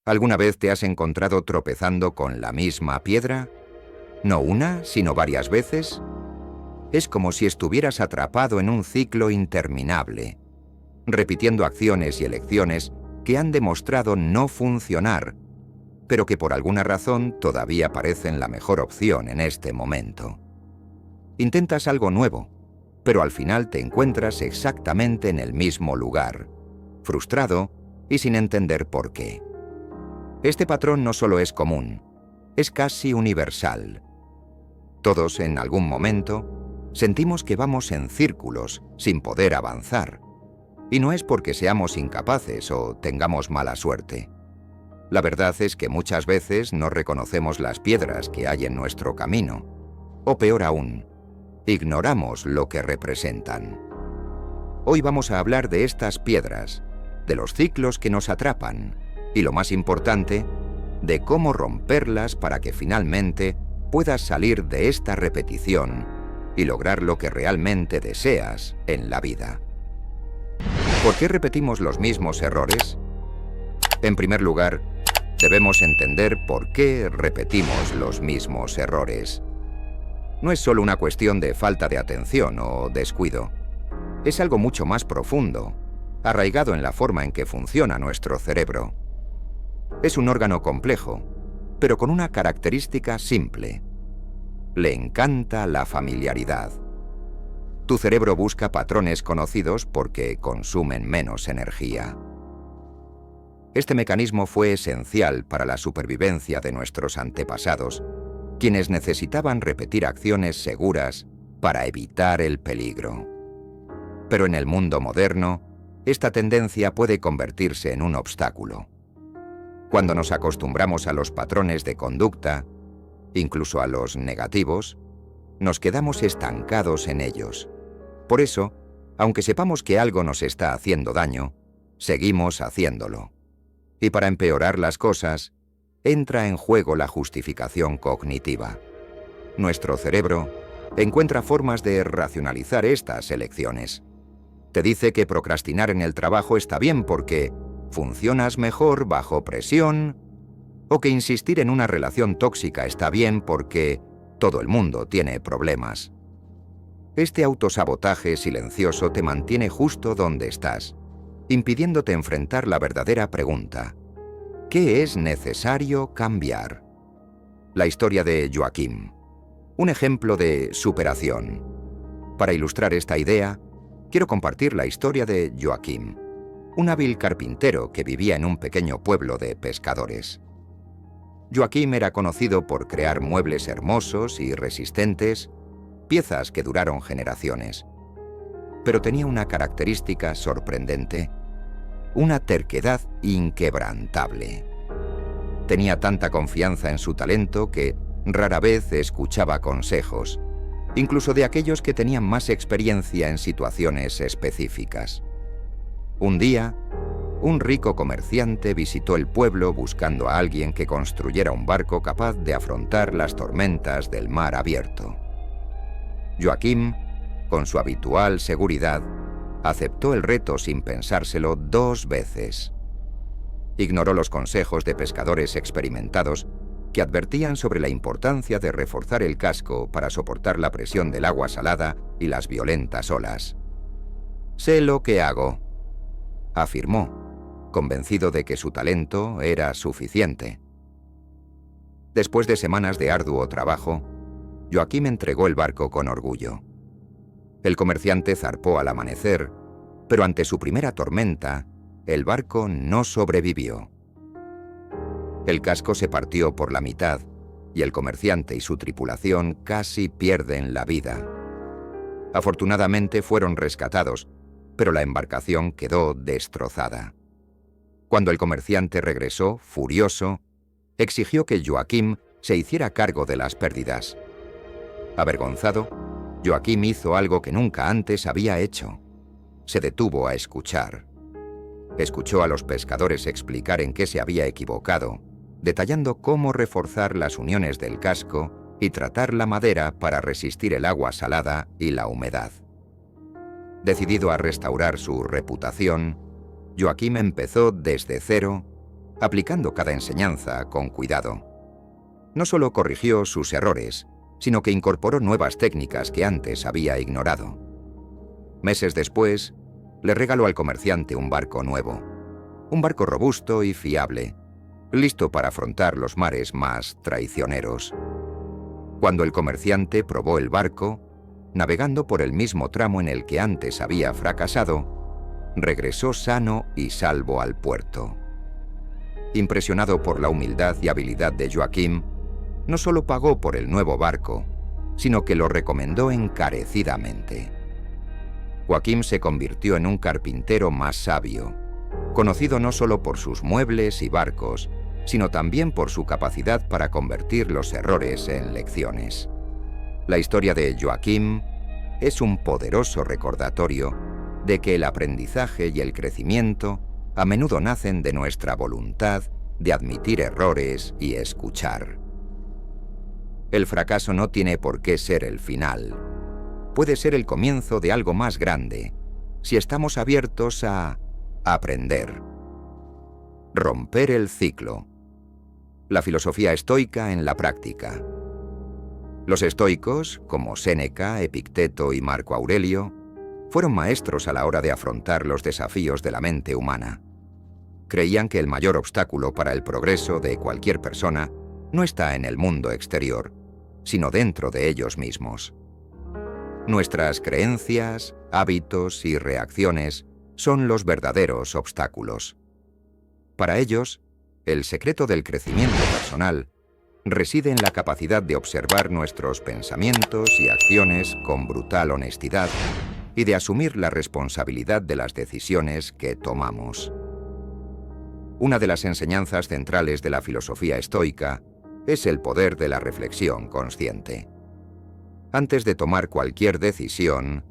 ¿Alguna vez te has encontrado tropezando con la misma piedra? No una, sino varias veces. Es como si estuvieras atrapado en un ciclo interminable, repitiendo acciones y elecciones que han demostrado no funcionar, pero que por alguna razón todavía parecen la mejor opción en este momento. Intentas algo nuevo, pero al final te encuentras exactamente en el mismo lugar, frustrado y sin entender por qué. Este patrón no solo es común, es casi universal. Todos en algún momento sentimos que vamos en círculos sin poder avanzar. Y no es porque seamos incapaces o tengamos mala suerte. La verdad es que muchas veces no reconocemos las piedras que hay en nuestro camino. O peor aún, ignoramos lo que representan. Hoy vamos a hablar de estas piedras, de los ciclos que nos atrapan y, lo más importante, de cómo romperlas para que finalmente puedas salir de esta repetición y lograr lo que realmente deseas en la vida. ¿Por qué repetimos los mismos errores? En primer lugar, debemos entender por qué repetimos los mismos errores. No es solo una cuestión de falta de atención o descuido. Es algo mucho más profundo, arraigado en la forma en que funciona nuestro cerebro. Es un órgano complejo, pero con una característica simple. Le encanta la familiaridad. Tu cerebro busca patrones conocidos porque consumen menos energía. Este mecanismo fue esencial para la supervivencia de nuestros antepasados, quienes necesitaban repetir acciones seguras para evitar el peligro. Pero en el mundo moderno, esta tendencia puede convertirse en un obstáculo. Cuando nos acostumbramos a los patrones de conducta, incluso a los negativos, nos quedamos estancados en ellos. Por eso, aunque sepamos que algo nos está haciendo daño, seguimos haciéndolo. Y para empeorar las cosas, entra en juego la justificación cognitiva. Nuestro cerebro encuentra formas de racionalizar estas elecciones. Te dice que procrastinar en el trabajo está bien porque funcionas mejor bajo presión, o que insistir en una relación tóxica está bien porque todo el mundo tiene problemas. Este autosabotaje silencioso te mantiene justo donde estás, impidiéndote enfrentar la verdadera pregunta: ¿qué es necesario cambiar? La historia de Joaquim, un ejemplo de superación. Para ilustrar esta idea, quiero compartir la historia de Joaquim, un hábil carpintero que vivía en un pequeño pueblo de pescadores. Joaquim era conocido por crear muebles hermosos y resistentes, piezas que duraron generaciones. Pero tenía una característica sorprendente: una terquedad inquebrantable. Tenía tanta confianza en su talento que rara vez escuchaba consejos, incluso de aquellos que tenían más experiencia en situaciones específicas. Un día, un rico comerciante visitó el pueblo buscando a alguien que construyera un barco capaz de afrontar las tormentas del mar abierto. Joaquim, con su habitual seguridad, aceptó el reto sin pensárselo 2 veces. Ignoró los consejos de pescadores experimentados que advertían sobre la importancia de reforzar el casco para soportar la presión del agua salada y las violentas olas. «Sé lo que hago», afirmó, convencido de que su talento era suficiente. Después de semanas de arduo trabajo, Joaquim entregó el barco con orgullo. El comerciante zarpó al amanecer, pero ante su primera tormenta, el barco no sobrevivió. El casco se partió por la mitad y el comerciante y su tripulación casi pierden la vida. Afortunadamente fueron rescatados, pero la embarcación quedó destrozada. Cuando el comerciante regresó, furioso, exigió que Joaquim se hiciera cargo de las pérdidas. Avergonzado, Joaquim hizo algo que nunca antes había hecho. Se detuvo a escuchar. Escuchó a los pescadores explicar en qué se había equivocado, detallando cómo reforzar las uniones del casco y tratar la madera para resistir el agua salada y la humedad. Decidido a restaurar su reputación, Joaquim empezó desde cero aplicando cada enseñanza con cuidado. No solo corrigió sus errores, sino que incorporó nuevas técnicas que antes había ignorado. Meses después, le regaló al comerciante un barco nuevo, un barco robusto y fiable, listo para afrontar los mares más traicioneros. Cuando el comerciante probó el barco, navegando por el mismo tramo en el que antes había fracasado, regresó sano y salvo al puerto. Impresionado por la humildad y habilidad de Joaquim, no solo pagó por el nuevo barco, sino que lo recomendó encarecidamente. Joaquim se convirtió en un carpintero más sabio, conocido no solo por sus muebles y barcos, sino también por su capacidad para convertir los errores en lecciones. La historia de Joaquim es un poderoso recordatorio de que el aprendizaje y el crecimiento a menudo nacen de nuestra voluntad de admitir errores y escuchar. El fracaso no tiene por qué ser el final. Puede ser el comienzo de algo más grande, si estamos abiertos a aprender. Romper el ciclo. La filosofía estoica en la práctica. Los estoicos, como Séneca, Epicteto y Marco Aurelio, fueron maestros a la hora de afrontar los desafíos de la mente humana. Creían que el mayor obstáculo para el progreso de cualquier persona no está en el mundo exterior, sino dentro de ellos mismos. Nuestras creencias, hábitos y reacciones son los verdaderos obstáculos. Para ellos, el secreto del crecimiento personal reside en la capacidad de observar nuestros pensamientos y acciones con brutal honestidad y de asumir la responsabilidad de las decisiones que tomamos. Una de las enseñanzas centrales de la filosofía estoica es el poder de la reflexión consciente. Antes de tomar cualquier decisión,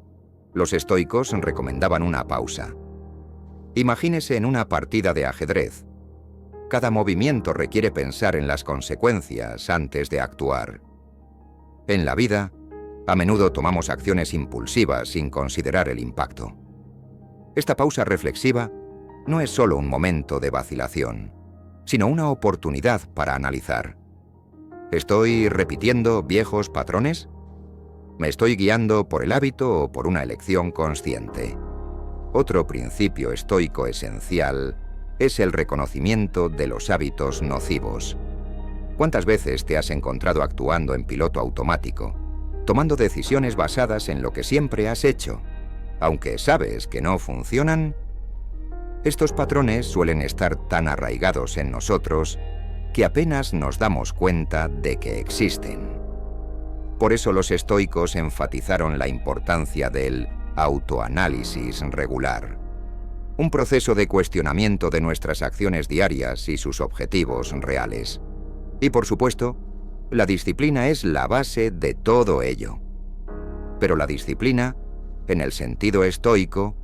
los estoicos recomendaban una pausa. Imagínese en una partida de ajedrez. Cada movimiento requiere pensar en las consecuencias antes de actuar. En la vida, a menudo tomamos acciones impulsivas sin considerar el impacto. Esta pausa reflexiva no es solo un momento de vacilación, sino una oportunidad para analizar. ¿Estoy repitiendo viejos patrones? ¿Me estoy guiando por el hábito o por una elección consciente? Otro principio estoico esencial es el reconocimiento de los hábitos nocivos. ¿Cuántas veces te has encontrado actuando en piloto automático, tomando decisiones basadas en lo que siempre has hecho, aunque sabes que no funcionan? Estos patrones suelen estar tan arraigados en nosotros que apenas nos damos cuenta de que existen. Por eso los estoicos enfatizaron la importancia del autoanálisis regular, un proceso de cuestionamiento de nuestras acciones diarias y sus objetivos reales. Y por supuesto, la disciplina es la base de todo ello. Pero la disciplina, en el sentido estoico,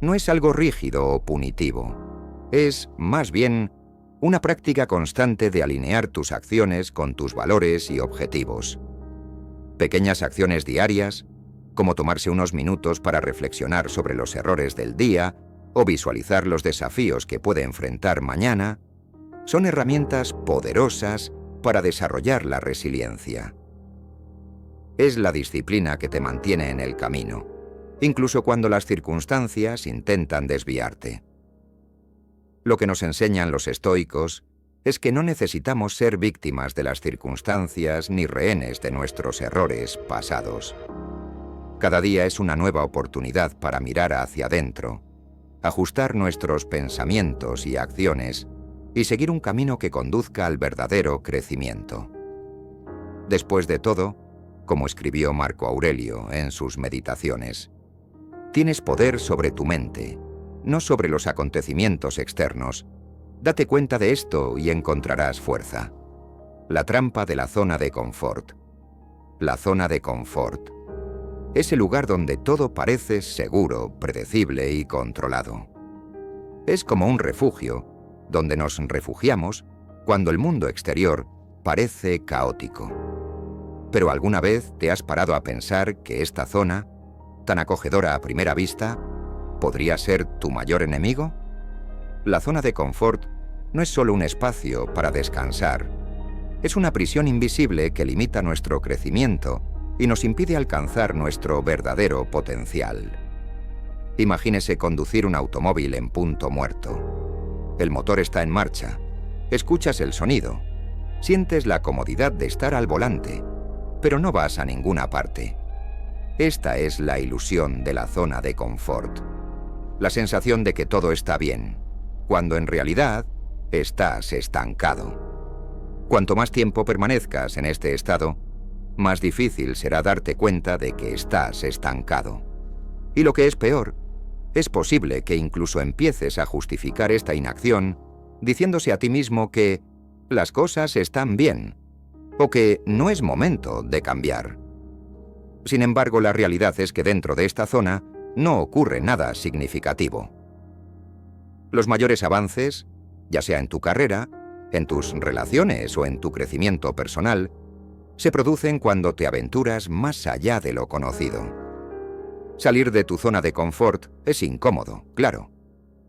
no es algo rígido o punitivo. Es, más bien, una práctica constante de alinear tus acciones con tus valores y objetivos. Pequeñas acciones diarias, como tomarse unos minutos para reflexionar sobre los errores del día o visualizar los desafíos que puede enfrentar mañana, son herramientas poderosas para desarrollar la resiliencia. Es la disciplina que te mantiene en el camino, incluso cuando las circunstancias intentan desviarte. Lo que nos enseñan los estoicos es que no necesitamos ser víctimas de las circunstancias ni rehenes de nuestros errores pasados. Cada día es una nueva oportunidad para mirar hacia adentro, ajustar nuestros pensamientos y acciones y seguir un camino que conduzca al verdadero crecimiento. Después de todo, como escribió Marco Aurelio en sus Meditaciones, tienes poder sobre tu mente, no sobre los acontecimientos externos. Date cuenta de esto y encontrarás fuerza. La trampa de la zona de confort. La zona de confort es el lugar donde todo parece seguro, predecible y controlado. Es como un refugio, donde nos refugiamos cuando el mundo exterior parece caótico. Pero ¿alguna vez te has parado a pensar que esta zona, tan acogedora a primera vista, podría ser tu mayor enemigo? La zona de confort no es solo un espacio para descansar, es una prisión invisible que limita nuestro crecimiento y nos impide alcanzar nuestro verdadero potencial. Imagínese conducir un automóvil en punto muerto. El motor está en marcha, escuchas el sonido, sientes la comodidad de estar al volante, pero no vas a ninguna parte. Esta es la ilusión de la zona de confort. La sensación de que todo está bien, cuando en realidad estás estancado. Cuanto más tiempo permanezcas en este estado, más difícil será darte cuenta de que estás estancado. Y lo que es peor, es posible que incluso empieces a justificar esta inacción diciéndose a ti mismo que las cosas están bien o que no es momento de cambiar. Sin embargo, la realidad es que dentro de esta zona no ocurre nada significativo. Los mayores avances, ya sea en tu carrera, en tus relaciones o en tu crecimiento personal, se producen cuando te aventuras más allá de lo conocido. Salir de tu zona de confort es incómodo, claro.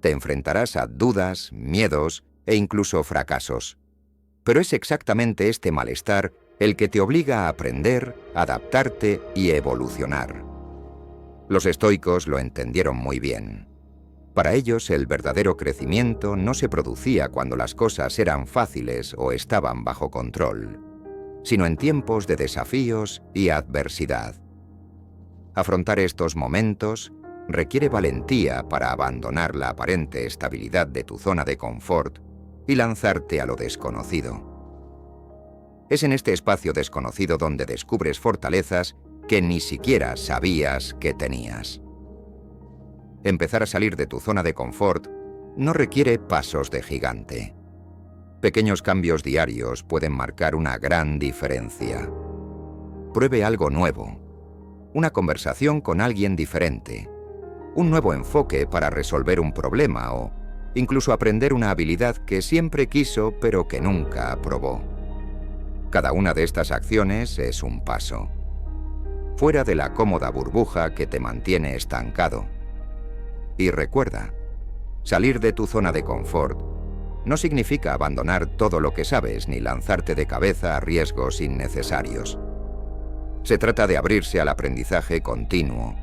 Te enfrentarás a dudas, miedos e incluso fracasos. Pero es exactamente este malestar el que te obliga a aprender, adaptarte y evolucionar. Los estoicos lo entendieron muy bien. Para ellos, el verdadero crecimiento no se producía cuando las cosas eran fáciles o estaban bajo control, sino en tiempos de desafíos y adversidad. Afrontar estos momentos requiere valentía para abandonar la aparente estabilidad de tu zona de confort y lanzarte a lo desconocido. Es en este espacio desconocido donde descubres fortalezas que ni siquiera sabías que tenías. Empezar a salir de tu zona de confort no requiere pasos de gigante. Pequeños cambios diarios pueden marcar una gran diferencia. Pruebe algo nuevo, una conversación con alguien diferente, un nuevo enfoque para resolver un problema o incluso aprender una habilidad que siempre quiso pero que nunca probó. Cada una de estas acciones es un paso, fuera de la cómoda burbuja que te mantiene estancado. Y recuerda, salir de tu zona de confort no significa abandonar todo lo que sabes ni lanzarte de cabeza a riesgos innecesarios. Se trata de abrirse al aprendizaje continuo,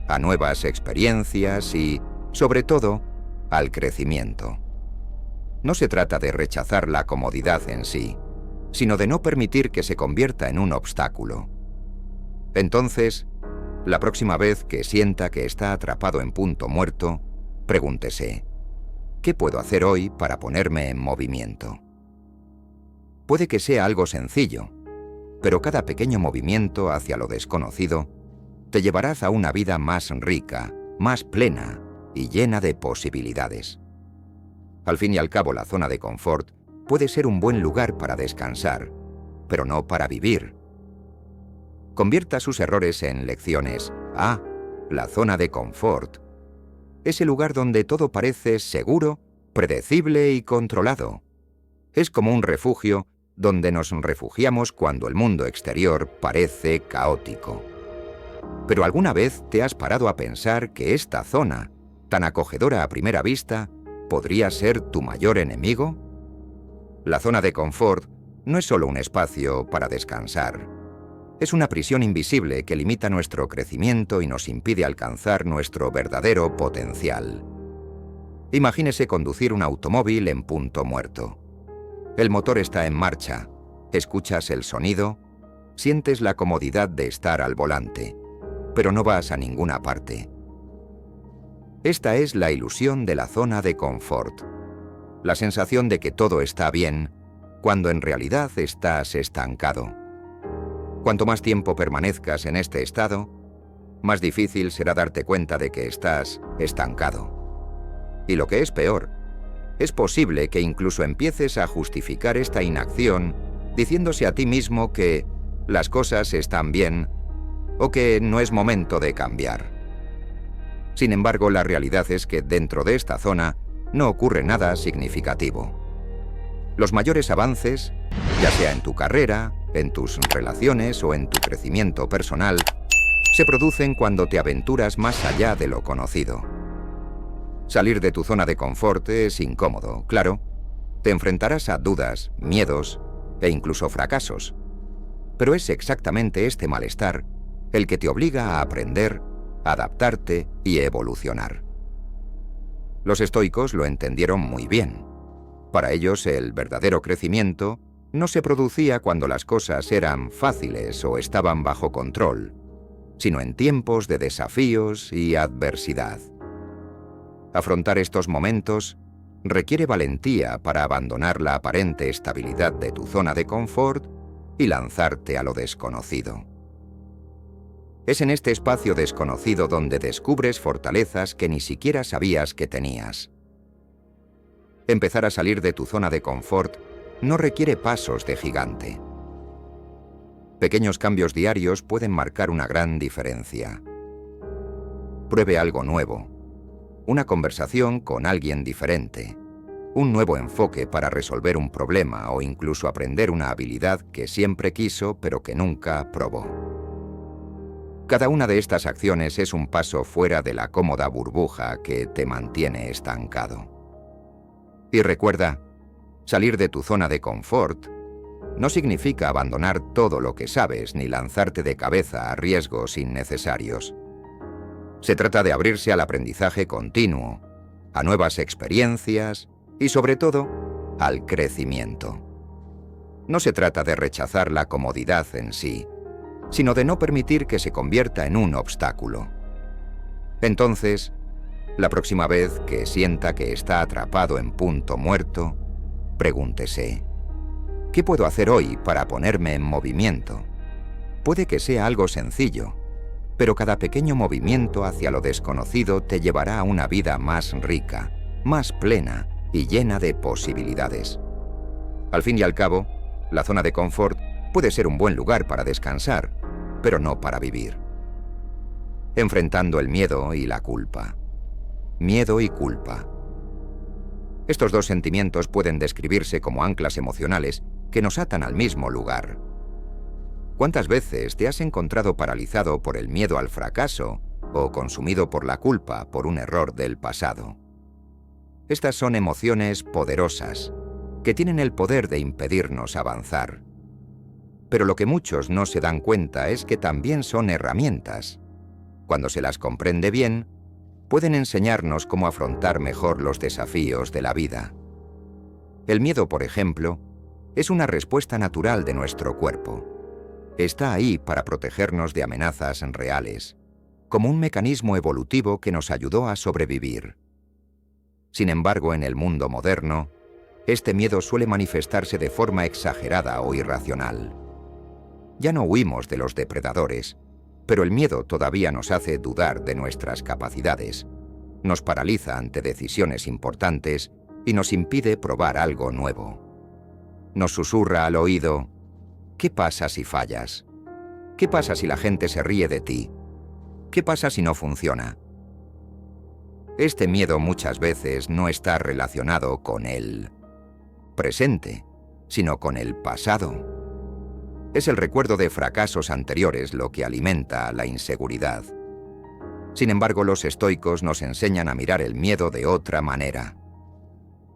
a nuevas experiencias y, sobre todo, al crecimiento. No se trata de rechazar la comodidad en sí, sino de no permitir que se convierta en un obstáculo. Entonces, la próxima vez que sienta que está atrapado en punto muerto, pregúntese, ¿qué puedo hacer hoy para ponerme en movimiento? Puede que sea algo sencillo, pero cada pequeño movimiento hacia lo desconocido te llevará a una vida más rica, más plena y llena de posibilidades. Al fin y al cabo, la zona de confort puede ser un buen lugar para descansar, pero no para vivir. Convierta sus errores en lecciones. La zona de confort. Es el lugar donde todo parece seguro, predecible y controlado. Es como un refugio donde nos refugiamos cuando el mundo exterior parece caótico. ¿Pero alguna vez te has parado a pensar que esta zona, tan acogedora a primera vista, podría ser tu mayor enemigo? La zona de confort no es solo un espacio para descansar. Es una prisión invisible que limita nuestro crecimiento y nos impide alcanzar nuestro verdadero potencial. Imagínese conducir un automóvil en punto muerto. El motor está en marcha, escuchas el sonido, sientes la comodidad de estar al volante, pero no vas a ninguna parte. Esta es la ilusión de la zona de confort, la sensación de que todo está bien, cuando en realidad estás estancado. Cuanto más tiempo permanezcas en este estado, más difícil será darte cuenta de que estás estancado. Y lo que es peor, es posible que incluso empieces a justificar esta inacción diciéndose a ti mismo que las cosas están bien o que no es momento de cambiar. Sin embargo, la realidad es que dentro de esta zona no ocurre nada significativo. Los mayores avances, ya sea en tu carrera, en tus relaciones o en tu crecimiento personal, se producen cuando te aventuras más allá de lo conocido. Salir de tu zona de confort es incómodo, claro. Te enfrentarás a dudas, miedos e incluso fracasos. Pero es exactamente este malestar el que te obliga a aprender, adaptarte y evolucionar. Los estoicos lo entendieron muy bien. Para ellos el verdadero crecimiento no se producía cuando las cosas eran fáciles o estaban bajo control, sino en tiempos de desafíos y adversidad. Afrontar estos momentos requiere valentía para abandonar la aparente estabilidad de tu zona de confort y lanzarte a lo desconocido. Es en este espacio desconocido donde descubres fortalezas que ni siquiera sabías que tenías. Empezar a salir de tu zona de confort no requiere pasos de gigante. Pequeños cambios diarios pueden marcar una gran diferencia. Pruebe algo nuevo, una conversación con alguien diferente, un nuevo enfoque para resolver un problema o incluso aprender una habilidad que siempre quiso pero que nunca probó. Cada una de estas acciones es un paso fuera de la cómoda burbuja que te mantiene estancado. Y recuerda, salir de tu zona de confort no significa abandonar todo lo que sabes ni lanzarte de cabeza a riesgos innecesarios. Se trata de abrirse al aprendizaje continuo, a nuevas experiencias y, sobre todo, al crecimiento. No se trata de rechazar la comodidad en sí, sino de no permitir que se convierta en un obstáculo. Entonces, la próxima vez que sienta que está atrapado en punto muerto, pregúntese, ¿qué puedo hacer hoy para ponerme en movimiento? Puede que sea algo sencillo, pero cada pequeño movimiento hacia lo desconocido te llevará a una vida más rica, más plena y llena de posibilidades. Al fin y al cabo, la zona de confort puede ser un buen lugar para descansar, pero no para vivir. Enfrentando el miedo y la culpa. Miedo y culpa. Estos dos sentimientos pueden describirse como anclas emocionales que nos atan al mismo lugar. ¿Cuántas veces te has encontrado paralizado por el miedo al fracaso o consumido por la culpa por un error del pasado? Estas son emociones poderosas, que tienen el poder de impedirnos avanzar. Pero lo que muchos no se dan cuenta es que también son herramientas. Cuando se las comprende bien, pueden enseñarnos cómo afrontar mejor los desafíos de la vida. El miedo, por ejemplo, es una respuesta natural de nuestro cuerpo. Está ahí para protegernos de amenazas reales, como un mecanismo evolutivo que nos ayudó a sobrevivir. Sin embargo, en el mundo moderno, este miedo suele manifestarse de forma exagerada o irracional. Ya no huimos de los depredadores, pero el miedo todavía nos hace dudar de nuestras capacidades, nos paraliza ante decisiones importantes y nos impide probar algo nuevo. Nos susurra al oído, ¿qué pasa si fallas? ¿Qué pasa si la gente se ríe de ti? ¿Qué pasa si no funciona? Este miedo muchas veces no está relacionado con el presente, sino con el pasado. Es el recuerdo de fracasos anteriores lo que alimenta la inseguridad. Sin embargo, los estoicos nos enseñan a mirar el miedo de otra manera.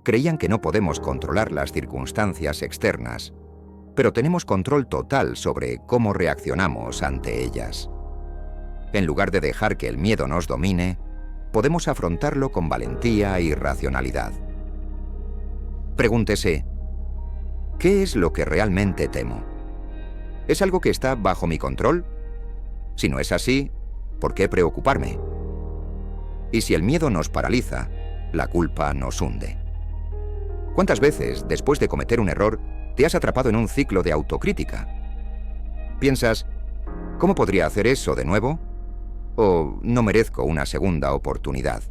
Creían que no podemos controlar las circunstancias externas, pero tenemos control total sobre cómo reaccionamos ante ellas. En lugar de dejar que el miedo nos domine, podemos afrontarlo con valentía y racionalidad. Pregúntese, ¿qué es lo que realmente temo? ¿Es algo que está bajo mi control? Si no es así, ¿por qué preocuparme? Y si el miedo nos paraliza, la culpa nos hunde. ¿Cuántas veces, después de cometer un error, te has atrapado en un ciclo de autocrítica? Piensas, ¿cómo podría hacer eso de nuevo? ¿O no merezco una segunda oportunidad?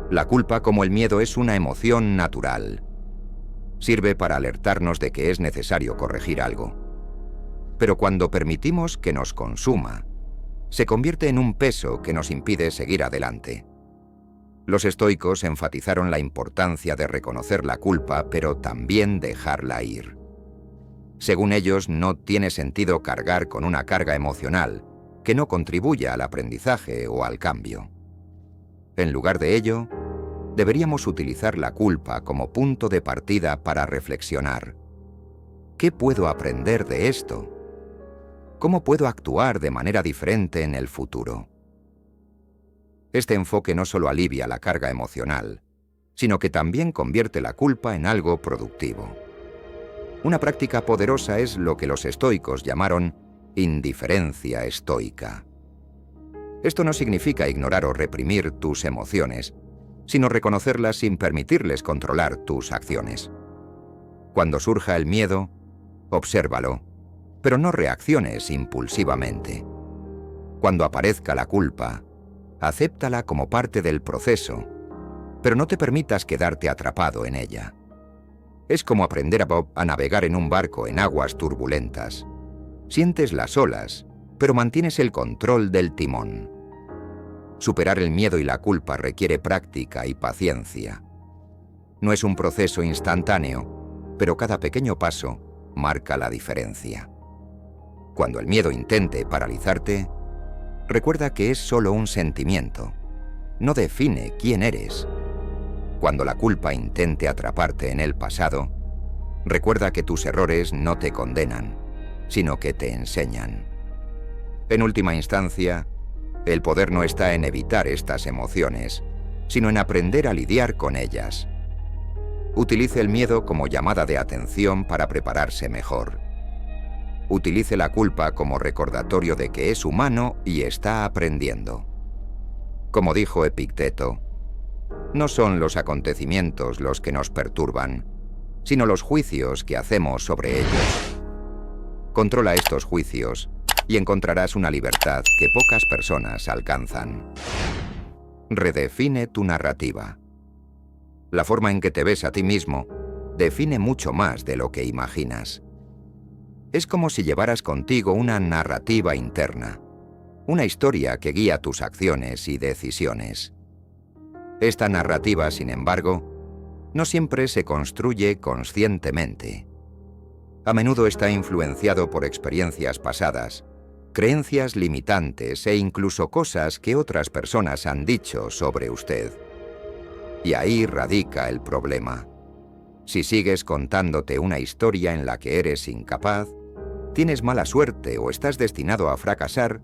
La culpa, como el miedo, es una emoción natural. Sirve para alertarnos de que es necesario corregir algo. Pero cuando permitimos que nos consuma, se convierte en un peso que nos impide seguir adelante. Los estoicos enfatizaron la importancia de reconocer la culpa, pero también dejarla ir. Según ellos, no tiene sentido cargar con una carga emocional que no contribuya al aprendizaje o al cambio. En lugar de ello, deberíamos utilizar la culpa como punto de partida para reflexionar. ¿Qué puedo aprender de esto? ¿Cómo puedo actuar de manera diferente en el futuro? Este enfoque no solo alivia la carga emocional, sino que también convierte la culpa en algo productivo. Una práctica poderosa es lo que los estoicos llamaron indiferencia estoica. Esto no significa ignorar o reprimir tus emociones, sino reconocerlas sin permitirles controlar tus acciones. Cuando surja el miedo, obsérvalo, pero no reacciones impulsivamente. Cuando aparezca la culpa, acéptala como parte del proceso, pero no te permitas quedarte atrapado en ella. Es como aprender a Bob a navegar en un barco en aguas turbulentas. Sientes las olas, pero mantienes el control del timón. Superar el miedo y la culpa requiere práctica y paciencia. No es un proceso instantáneo, pero cada pequeño paso marca la diferencia. Cuando el miedo intente paralizarte, recuerda que es solo un sentimiento. No define quién eres. Cuando la culpa intente atraparte en el pasado, recuerda que tus errores no te condenan, sino que te enseñan. En última instancia, el poder no está en evitar estas emociones, sino en aprender a lidiar con ellas. Utilice el miedo como llamada de atención para prepararse mejor. Utilice la culpa como recordatorio de que es humano y está aprendiendo. Como dijo Epicteto, no son los acontecimientos los que nos perturban, sino los juicios que hacemos sobre ellos. Controla estos juicios y encontrarás una libertad que pocas personas alcanzan. Redefine tu narrativa. La forma en que te ves a ti mismo define mucho más de lo que imaginas. Es como si llevaras contigo una narrativa interna, una historia que guía tus acciones y decisiones. Esta narrativa, sin embargo, no siempre se construye conscientemente. A menudo está influenciado por experiencias pasadas, creencias limitantes e incluso cosas que otras personas han dicho sobre usted. Y ahí radica el problema. Si sigues contándote una historia en la que eres incapaz, tienes mala suerte o estás destinado a fracasar,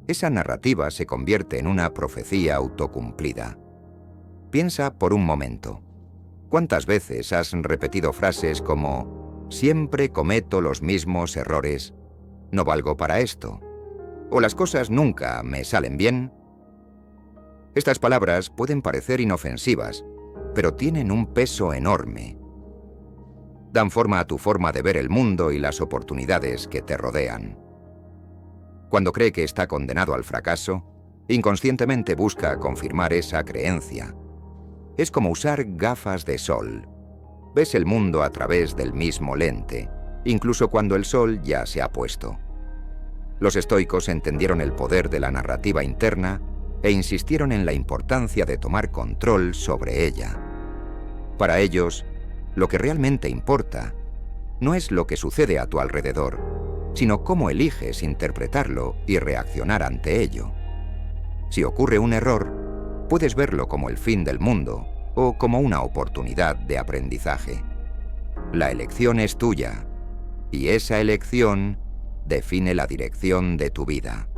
esa narrativa se convierte en una profecía autocumplida. Piensa por un momento. ¿Cuántas veces has repetido frases como «siempre cometo los mismos errores», «no valgo para esto» o «las cosas nunca me salen bien»? Estas palabras pueden parecer inofensivas, pero tienen un peso enorme. Dan forma a tu forma de ver el mundo y las oportunidades que te rodean. Cuando cree que está condenado al fracaso, inconscientemente busca confirmar esa creencia. Es como usar gafas de sol. Ves el mundo a través del mismo lente, incluso cuando el sol ya se ha puesto. Los estoicos entendieron el poder de la narrativa interna e insistieron en la importancia de tomar control sobre ella. Para ellos, lo que realmente importa no es lo que sucede a tu alrededor, sino cómo eliges interpretarlo y reaccionar ante ello. Si ocurre un error, puedes verlo como el fin del mundo o como una oportunidad de aprendizaje. La elección es tuya, y esa elección define la dirección de tu vida.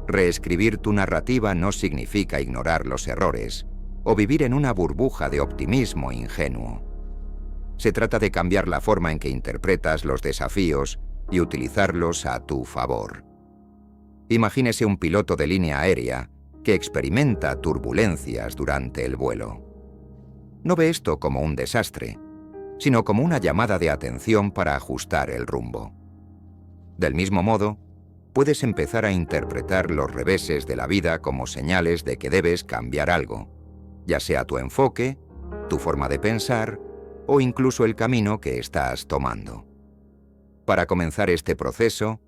Reescribir tu narrativa no significa ignorar los errores o vivir en una burbuja de optimismo ingenuo. Se trata de cambiar la forma en que interpretas los desafíos y utilizarlos a tu favor. Imagínese un piloto de línea aérea que experimenta turbulencias durante el vuelo. No ve esto como un desastre, sino como una llamada de atención para ajustar el rumbo. Del mismo modo, puedes empezar a interpretar los reveses de la vida como señales de que debes cambiar algo, ya sea tu enfoque, tu forma de pensar o incluso el camino que estás tomando. Para comenzar este proceso,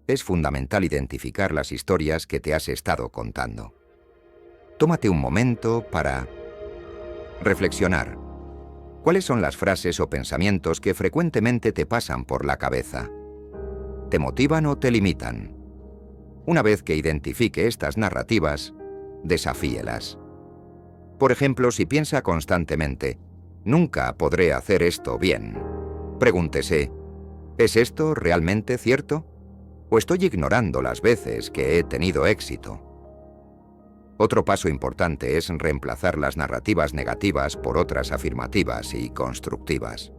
es fundamental identificar las historias que te has estado contando. Tómate un momento para reflexionar. ¿Cuáles son las frases o pensamientos que frecuentemente te pasan por la cabeza? ¿Te motivan o te limitan? Una vez que identifique estas narrativas, desafíelas. Por ejemplo, si piensa constantemente, nunca podré hacer esto bien, pregúntese, ¿es esto realmente cierto? ¿O estoy ignorando las veces que he tenido éxito? Otro paso importante es reemplazar las narrativas negativas por otras afirmativas y constructivas.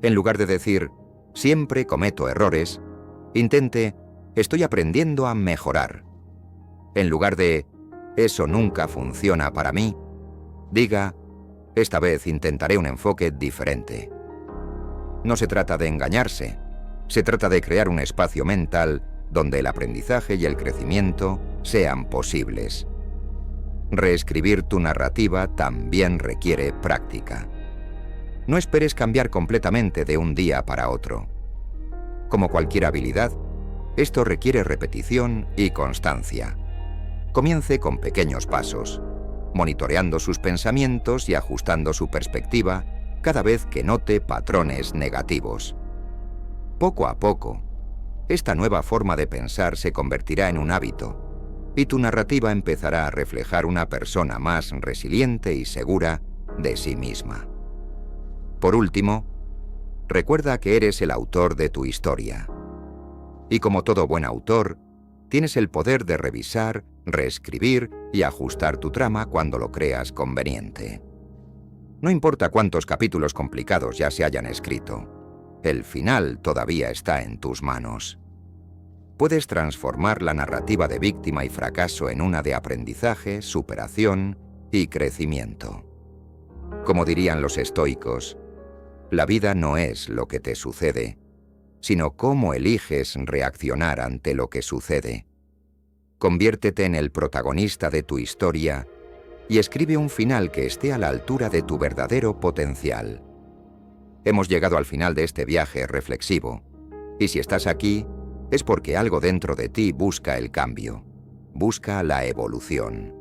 En lugar de decir, siempre cometo errores, intente, estoy aprendiendo a mejorar. En lugar de, eso nunca funciona para mí, diga, esta vez intentaré un enfoque diferente. No se trata de engañarse, se trata de crear un espacio mental donde el aprendizaje y el crecimiento sean posibles. Reescribir tu narrativa también requiere práctica. No esperes cambiar completamente de un día para otro. Como cualquier habilidad, esto requiere repetición y constancia. Comience con pequeños pasos, monitoreando sus pensamientos y ajustando su perspectiva cada vez que note patrones negativos. Poco a poco, esta nueva forma de pensar se convertirá en un hábito y tu narrativa empezará a reflejar una persona más resiliente y segura de sí misma. Por último, recuerda que eres el autor de tu historia. Y como todo buen autor, tienes el poder de revisar, reescribir y ajustar tu trama cuando lo creas conveniente. No importa cuántos capítulos complicados ya se hayan escrito, el final todavía está en tus manos. Puedes transformar la narrativa de víctima y fracaso en una de aprendizaje, superación y crecimiento. Como dirían los estoicos, la vida no es lo que te sucede, sino cómo eliges reaccionar ante lo que sucede. Conviértete en el protagonista de tu historia y escribe un final que esté a la altura de tu verdadero potencial. Hemos llegado al final de este viaje reflexivo, y si estás aquí, es porque algo dentro de ti busca el cambio, busca la evolución.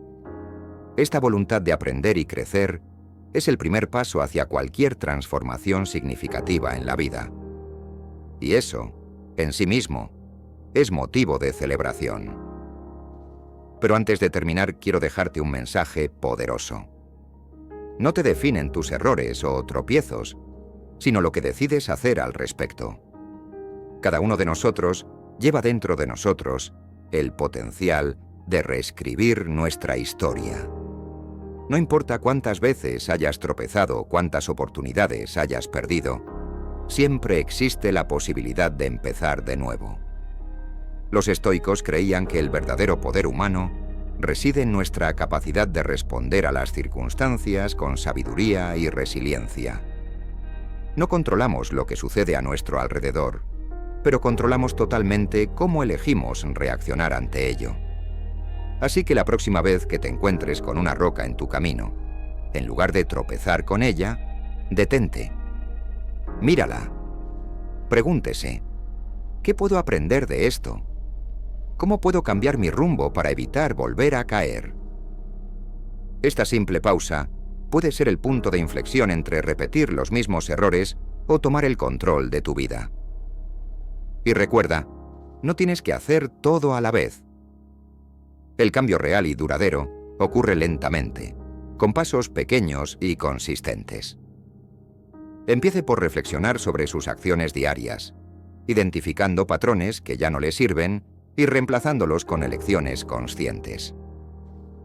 Esta voluntad de aprender y crecer es el primer paso hacia cualquier transformación significativa en la vida. Y eso, en sí mismo, es motivo de celebración. Pero antes de terminar, quiero dejarte un mensaje poderoso. No te definen tus errores o tropiezos, sino lo que decides hacer al respecto. Cada uno de nosotros lleva dentro de nosotros el potencial de reescribir nuestra historia. No importa cuántas veces hayas tropezado o cuántas oportunidades hayas perdido, siempre existe la posibilidad de empezar de nuevo. Los estoicos creían que el verdadero poder humano reside en nuestra capacidad de responder a las circunstancias con sabiduría y resiliencia. No controlamos lo que sucede a nuestro alrededor, pero controlamos totalmente cómo elegimos reaccionar ante ello. Así que la próxima vez que te encuentres con una roca en tu camino, en lugar de tropezar con ella, detente. Mírala. Pregúntese, ¿qué puedo aprender de esto? ¿Cómo puedo cambiar mi rumbo para evitar volver a caer? Esta simple pausa puede ser el punto de inflexión entre repetir los mismos errores o tomar el control de tu vida. Y recuerda, no tienes que hacer todo a la vez. El cambio real y duradero ocurre lentamente, con pasos pequeños y consistentes. Empiece por reflexionar sobre sus acciones diarias, identificando patrones que ya no le sirven y reemplazándolos con elecciones conscientes.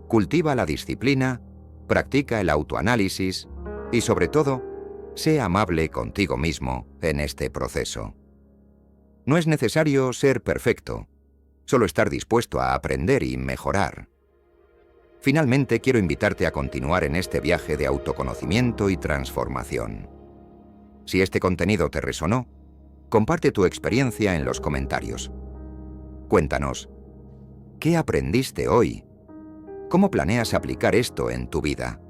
Cultiva la disciplina, practica el autoanálisis y, sobre todo, sé amable contigo mismo en este proceso. No es necesario ser perfecto, solo estar dispuesto a aprender y mejorar. Finalmente, quiero invitarte a continuar en este viaje de autoconocimiento y transformación. Si este contenido te resonó, comparte tu experiencia en los comentarios. Cuéntanos, ¿qué aprendiste hoy? ¿Cómo planeas aplicar esto en tu vida?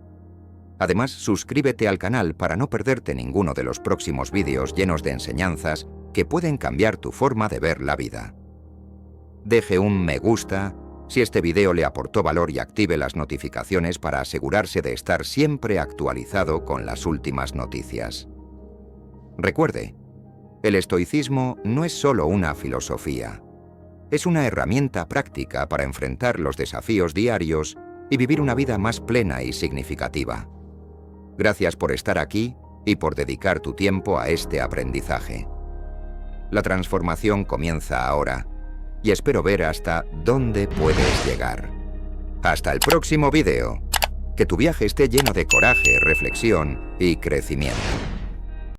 Además, suscríbete al canal para no perderte ninguno de los próximos vídeos llenos de enseñanzas que pueden cambiar tu forma de ver la vida. Deje un me gusta si este video le aportó valor y active las notificaciones para asegurarse de estar siempre actualizado con las últimas noticias. Recuerde, el estoicismo no es solo una filosofía, es una herramienta práctica para enfrentar los desafíos diarios y vivir una vida más plena y significativa. Gracias por estar aquí y por dedicar tu tiempo a este aprendizaje. La transformación comienza ahora y espero ver hasta dónde puedes llegar. Hasta el próximo vídeo. Que tu viaje esté lleno de coraje, reflexión y crecimiento.